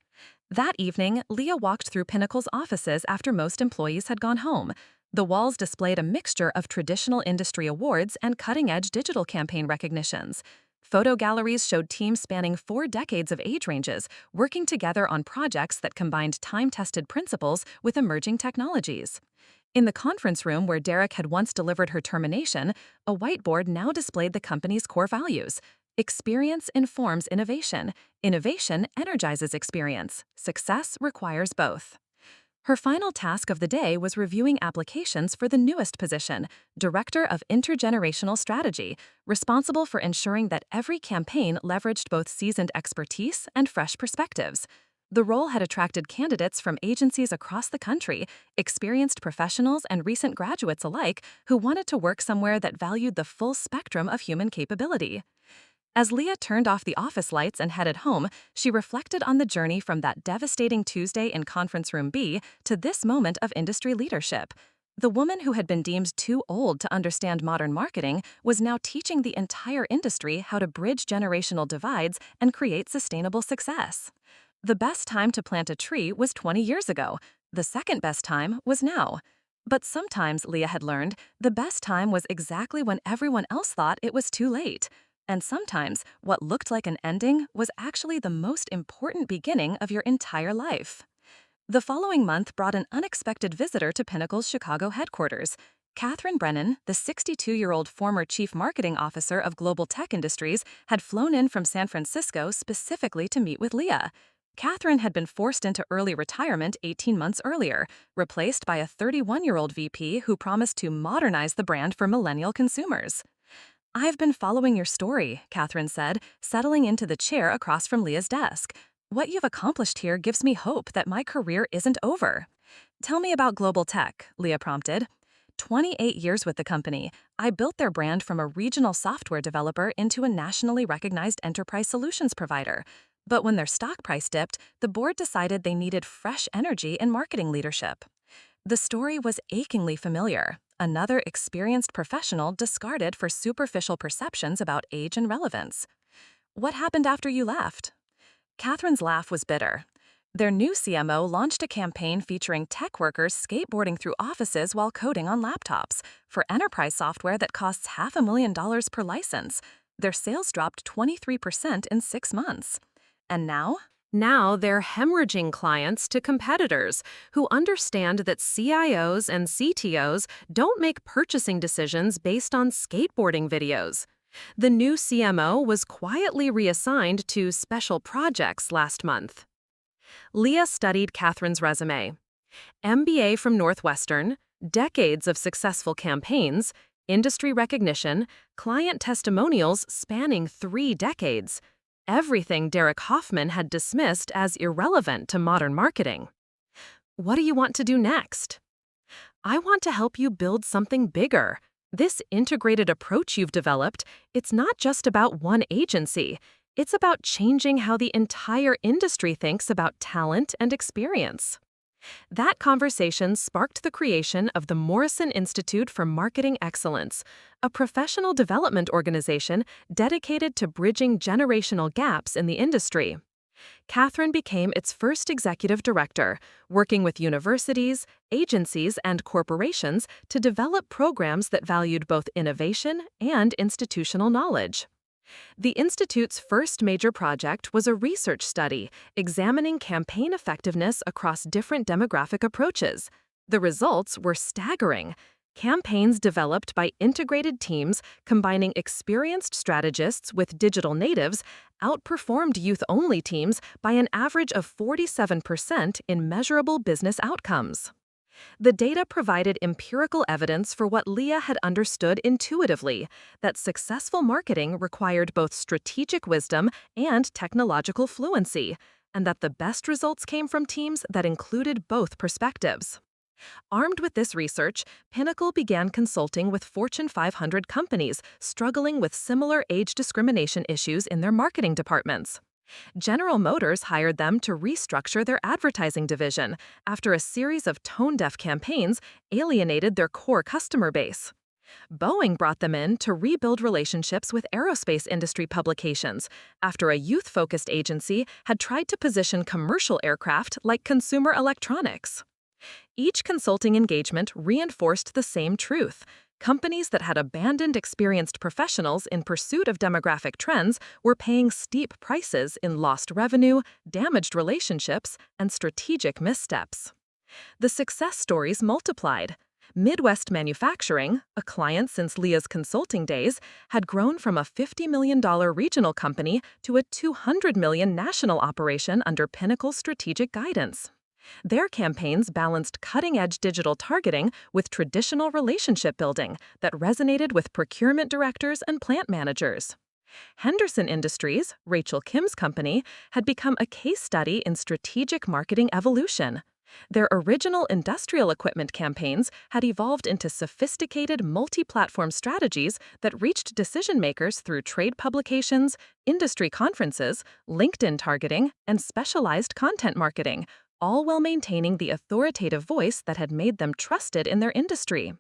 That evening, Leah walked through Pinnacle's offices after most employees had gone home. The walls displayed a mixture of traditional industry awards and cutting-edge digital campaign recognitions. Photo galleries showed teams spanning 4 decades of age ranges, working together on projects that combined time-tested principles with emerging technologies. In the conference room where Derek had once delivered her termination, a whiteboard now displayed the company's core values. Experience informs innovation. Innovation energizes experience. Success requires both. Her final task of the day was reviewing applications for the newest position, Director of Intergenerational Strategy, responsible for ensuring that every campaign leveraged both seasoned expertise and fresh perspectives. The role had attracted candidates from agencies across the country, experienced professionals and recent graduates alike who wanted to work somewhere that valued the full spectrum of human capability. As Leah turned off the office lights and headed home, she reflected on the journey from that devastating Tuesday in Conference Room B to this moment of industry leadership. The woman who had been deemed too old to understand modern marketing was now teaching the entire industry how to bridge generational divides and create sustainable success. The best time to plant a tree was 20 years ago. The second best time was now. But sometimes, Leah had learned, the best time was exactly when everyone else thought it was too late. And sometimes, what looked like an ending was actually the most important beginning of your entire life. The following month brought an unexpected visitor to Pinnacle's Chicago headquarters. Catherine Brennan, the 62-year-old former chief marketing officer of global tech industries, had flown in from San Francisco specifically to meet with Leah. Catherine had been forced into early retirement 18 months earlier, replaced by a 31-year-old VP who promised to modernize the brand for millennial consumers. "I've been following your story," Catherine said, settling into the chair across from Leah's desk. "What you've accomplished here gives me hope that my career isn't over." "Tell me about Global Tech," Leah prompted. 28 years with the company, I built their brand from a regional software developer into a nationally recognized enterprise solutions provider. But when their stock price dipped, the board decided they needed fresh energy in marketing leadership. The story was achingly familiar. Another experienced professional discarded for superficial perceptions about age and relevance. "What happened after you left?" Catherine's laugh was bitter. Their new CMO launched a campaign featuring tech workers skateboarding through offices while coding on laptops for enterprise software that costs $500,000 per license. Their sales dropped 23% in 6 months. And now? Now they're hemorrhaging clients to competitors who understand that CIOs and CTOs don't make purchasing decisions based on skateboarding videos. The new CMO was quietly reassigned to special projects last month. Leah studied Catherine's resume. MBA from Northwestern, decades of successful campaigns, industry recognition, client testimonials spanning 3 decades. Everything Derek Hoffman had dismissed as irrelevant to modern marketing. "What do you want to do next?" "I want to help you build something bigger. This integrated approach you've developed, it's not just about one agency. It's about changing how the entire industry thinks about talent and experience." That conversation sparked the creation of the Morrison Institute for Marketing Excellence, a professional development organization dedicated to bridging generational gaps in the industry. Catherine became its first executive director, working with universities, agencies, and corporations to develop programs that valued both innovation and institutional knowledge. The Institute's first major project was a research study examining campaign effectiveness across different demographic approaches. The results were staggering. Campaigns developed by integrated teams combining experienced strategists with digital natives outperformed youth-only teams by an average of 47% in measurable business outcomes. The data provided empirical evidence for what Leah had understood intuitively, that successful marketing required both strategic wisdom and technological fluency, and that the best results came from teams that included both perspectives. Armed with this research, Pinnacle began consulting with Fortune 500 companies struggling with similar age discrimination issues in their marketing departments. General Motors hired them to restructure their advertising division after a series of tone-deaf campaigns alienated their core customer base. Boeing brought them in to rebuild relationships with aerospace industry publications after a youth-focused agency had tried to position commercial aircraft like consumer electronics. Each consulting engagement reinforced the same truth. Companies that had abandoned experienced professionals in pursuit of demographic trends were paying steep prices in lost revenue, damaged relationships, and strategic missteps. The success stories multiplied. Midwest Manufacturing, a client since Leah's consulting days, had grown from a $50 million regional company to a $200 million national operation under Pinnacle's strategic guidance. Their campaigns balanced cutting-edge digital targeting with traditional relationship building that resonated with procurement directors and plant managers. Henderson Industries, Rachel Kim's company, had become a case study in strategic marketing evolution. Their original industrial equipment campaigns had evolved into sophisticated multi-platform strategies that reached decision makers through trade publications, industry conferences, LinkedIn targeting, and specialized content marketing, all while maintaining the authoritative voice that had made them trusted in their industry.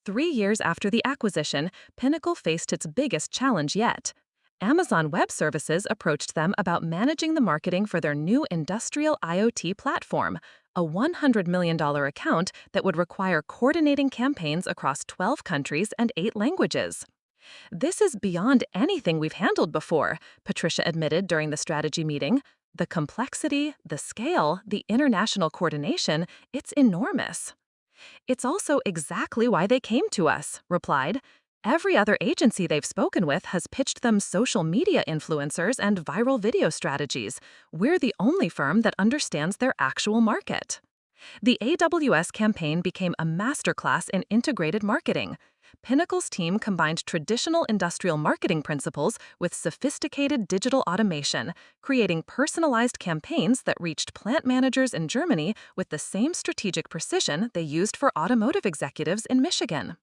3 years after the acquisition, Pinnacle faced its biggest challenge yet. Amazon Web Services approached them about managing the marketing for their new industrial IoT platform, a $100 million account that would require coordinating campaigns across 12 countries and 8 languages. This is beyond anything we've handled before, Patricia admitted during the strategy meeting. The complexity, the scale, the international coordination, it's enormous. It's also exactly why they came to us, replied. Every other agency they've spoken with has pitched them social media influencers and viral video strategies. We're the only firm that understands their actual market. The AWS campaign became a masterclass in integrated marketing. Pinnacle's team combined traditional industrial marketing principles with sophisticated digital automation, creating personalized campaigns that reached plant managers in Germany with the same strategic precision they used for automotive executives in Michigan.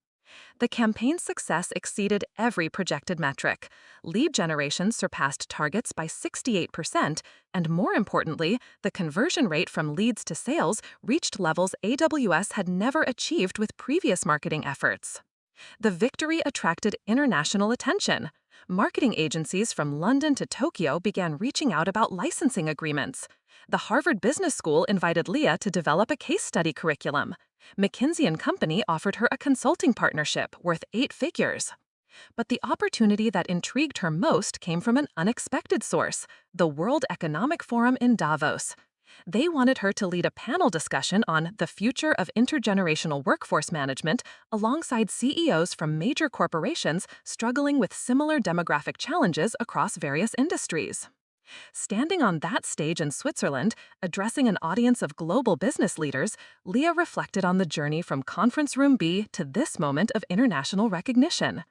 The campaign's success exceeded every projected metric. Lead generation surpassed targets by 68%, and more importantly, the conversion rate from leads to sales reached levels AWS had never achieved with previous marketing efforts. The victory attracted international attention. Marketing agencies from London to Tokyo began reaching out about licensing agreements. The Harvard Business School invited Leah to develop a case study curriculum. McKinsey & Company offered her a consulting partnership worth 8 figures. But the opportunity that intrigued her most came from an unexpected source, the World Economic Forum in Davos. They wanted her to lead a panel discussion on the future of intergenerational workforce management alongside CEOs from major corporations struggling with similar demographic challenges across various industries. Standing on that stage in Switzerland, addressing an audience of global business leaders, Leah reflected on the journey from conference room B to this moment of international recognition.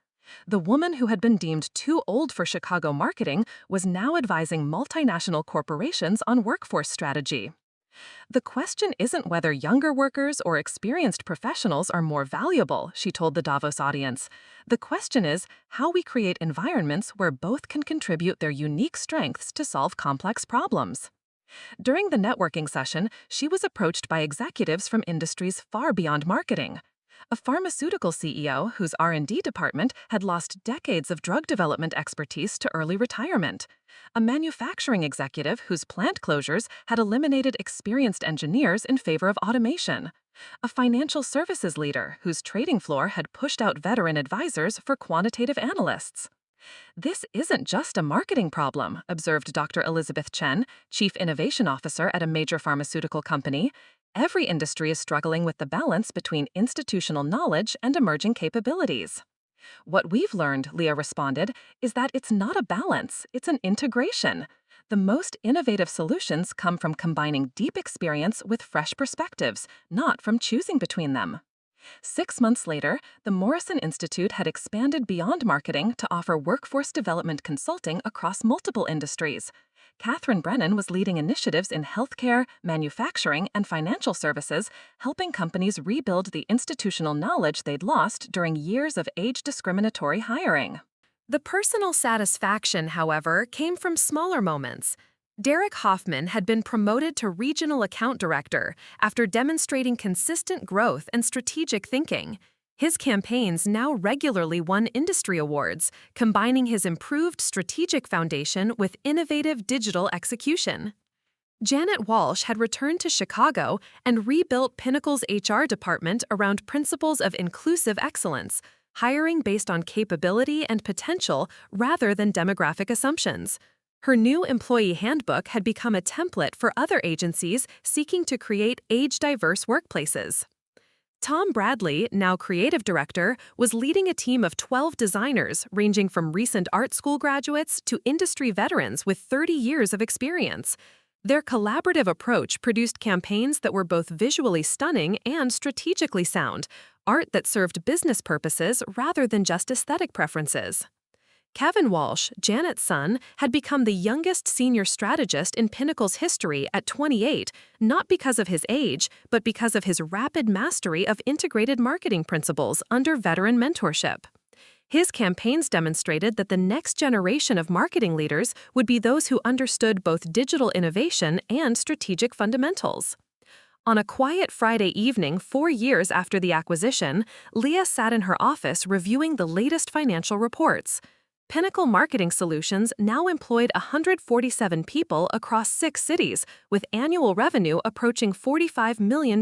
The woman who had been deemed too old for Chicago marketing was now advising multinational corporations on workforce strategy. The question isn't whether younger workers or experienced professionals are more valuable, she told the Davos audience. The question is how we create environments where both can contribute their unique strengths to solve complex problems. During the networking session, she was approached by executives from industries far beyond marketing. A pharmaceutical CEO whose R&D department had lost decades of drug development expertise to early retirement. A manufacturing executive whose plant closures had eliminated experienced engineers in favor of automation. A financial services leader whose trading floor had pushed out veteran advisors for quantitative analysts. This isn't just a marketing problem, observed Dr. Elizabeth Chen, Chief Innovation Officer at a major pharmaceutical company. Every industry is struggling with the balance between institutional knowledge and emerging capabilities. What we've learned, Leah responded, is that it's not a balance, it's an integration. The most innovative solutions come from combining deep experience with fresh perspectives, not from choosing between them. 6 months later, the Morrison Institute had expanded beyond marketing to offer workforce development consulting across multiple industries. Catherine Brennan was leading initiatives in healthcare, manufacturing, and financial services, helping companies rebuild the institutional knowledge they'd lost during years of age-discriminatory hiring. The personal satisfaction, however, came from smaller moments. Derek Hoffman had been promoted to regional account director after demonstrating consistent growth and strategic thinking. His campaigns now regularly won industry awards, combining his improved strategic foundation with innovative digital execution. Janet Walsh had returned to Chicago and rebuilt Pinnacle's HR department around principles of inclusive excellence, hiring based on capability and potential rather than demographic assumptions. Her new employee handbook had become a template for other agencies seeking to create age-diverse workplaces. Tom Bradley, now creative director, was leading a team of 12 designers ranging from recent art school graduates to industry veterans with 30 years of experience. Their collaborative approach produced campaigns that were both visually stunning and strategically sound, art that served business purposes rather than just aesthetic preferences. Kevin Walsh, Janet's son, had become the youngest senior strategist in Pinnacle's history at 28, not because of his age, but because of his rapid mastery of integrated marketing principles under veteran mentorship. His campaigns demonstrated that the next generation of marketing leaders would be those who understood both digital innovation and strategic fundamentals. On a quiet Friday evening 4 years after the acquisition, Leah sat in her office reviewing the latest financial reports. Pinnacle Marketing Solutions now employed 147 people across 6 cities, with annual revenue approaching $45 million.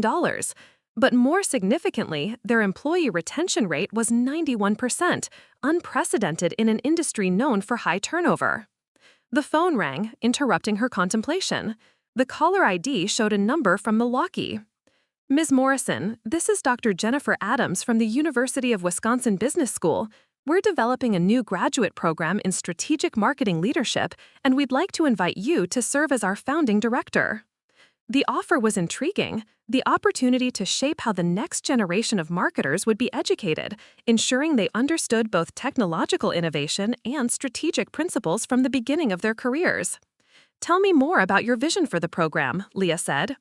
But more significantly, their employee retention rate was 91%, unprecedented in an industry known for high turnover. The phone rang, interrupting her contemplation. The caller ID showed a number from Milwaukee. "Ms. Morrison, this is Dr. Jennifer Adams from the University of Wisconsin Business School. We're developing a new graduate program in strategic marketing leadership, and we'd like to invite you to serve as our founding director." The offer was intriguing, the opportunity to shape how the next generation of marketers would be educated, ensuring they understood both technological innovation and strategic principles from the beginning of their careers. "Tell me more about your vision for the program," Leah said.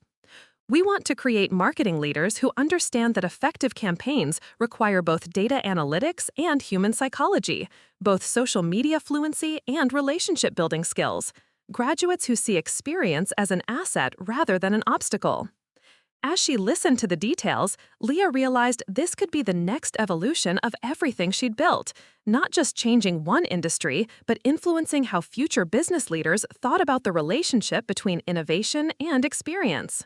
"We want to create marketing leaders who understand that effective campaigns require both data analytics and human psychology, both social media fluency and relationship building skills. Graduates who see experience as an asset rather than an obstacle." As she listened to the details, Leah realized this could be the next evolution of everything she'd built, not just changing one industry, but influencing how future business leaders thought about the relationship between innovation and experience.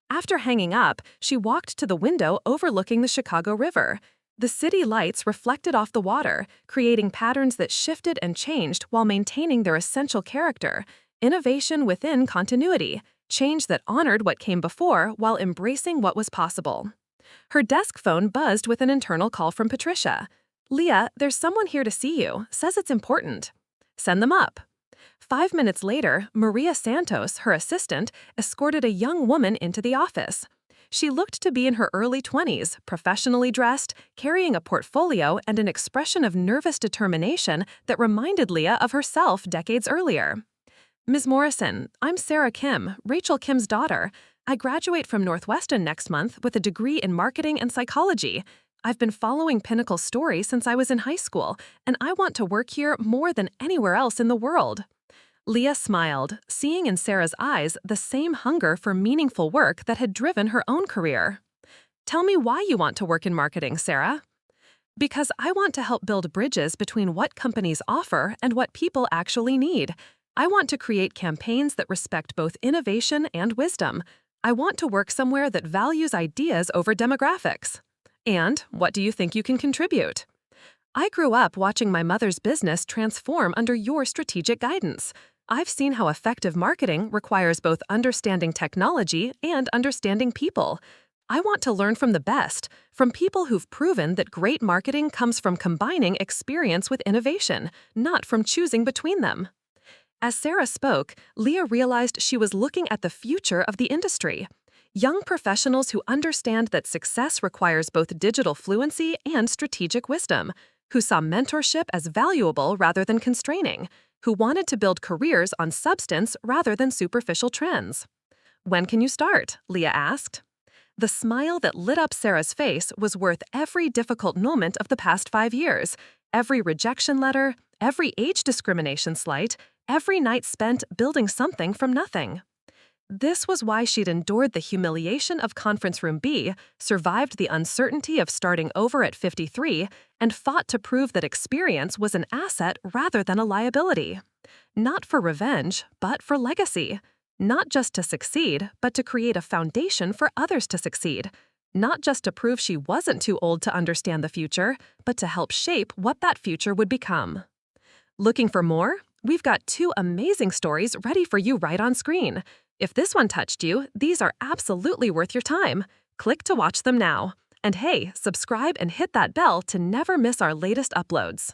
After hanging up, she walked to the window overlooking the Chicago River. The city lights reflected off the water, creating patterns that shifted and changed while maintaining their essential character: innovation within continuity, change that honored what came before while embracing what was possible. Her desk phone buzzed with an internal call from Patricia. "Leah, there's someone here to see you. Says it's important." "Send them up." 5 minutes later, Maria Santos, her assistant, escorted a young woman into the office. She looked to be in her early 20s, professionally dressed, carrying a portfolio and an expression of nervous determination that reminded Leah of herself decades earlier. "Ms. Morrison, I'm Sarah Kim, Rachel Kim's daughter. I graduate from Northwestern next month with a degree in marketing and psychology. I've been following Pinnacle's story since I was in high school, and I want to work here more than anywhere else in the world." Leah smiled, seeing in Sarah's eyes the same hunger for meaningful work that had driven her own career. "Tell me why you want to work in marketing, Sarah." "Because I want to help build bridges between what companies offer and what people actually need. I want to create campaigns that respect both innovation and wisdom. I want to work somewhere that values ideas over demographics." "And what do you think you can contribute?" "I grew up watching my mother's business transform under your strategic guidance. I've seen how effective marketing requires both understanding technology and understanding people. I want to learn from the best, from people who've proven that great marketing comes from combining experience with innovation, not from choosing between them." As Sarah spoke, Leah realized she was looking at the future of the industry. Young professionals who understand that success requires both digital fluency and strategic wisdom, who saw mentorship as valuable rather than constraining, who wanted to build careers on substance rather than superficial trends. "When can you start?" Leah asked. The smile that lit up Sarah's face was worth every difficult moment of the past 5 years, every rejection letter, every age discrimination slight, every night spent building something from nothing. This was why she'd endured the humiliation of Conference Room B, survived the uncertainty of starting over at 53, and fought to prove that experience was an asset rather than a liability. Not for revenge, but for legacy. Not just to succeed, but to create a foundation for others to succeed. Not just to prove she wasn't too old to understand the future, but to help shape what that future would become. Looking for more? We've got 2 amazing stories ready for you right on screen. If this one touched you, these are absolutely worth your time. Click to watch them now. And hey, subscribe and hit that bell to never miss our latest uploads.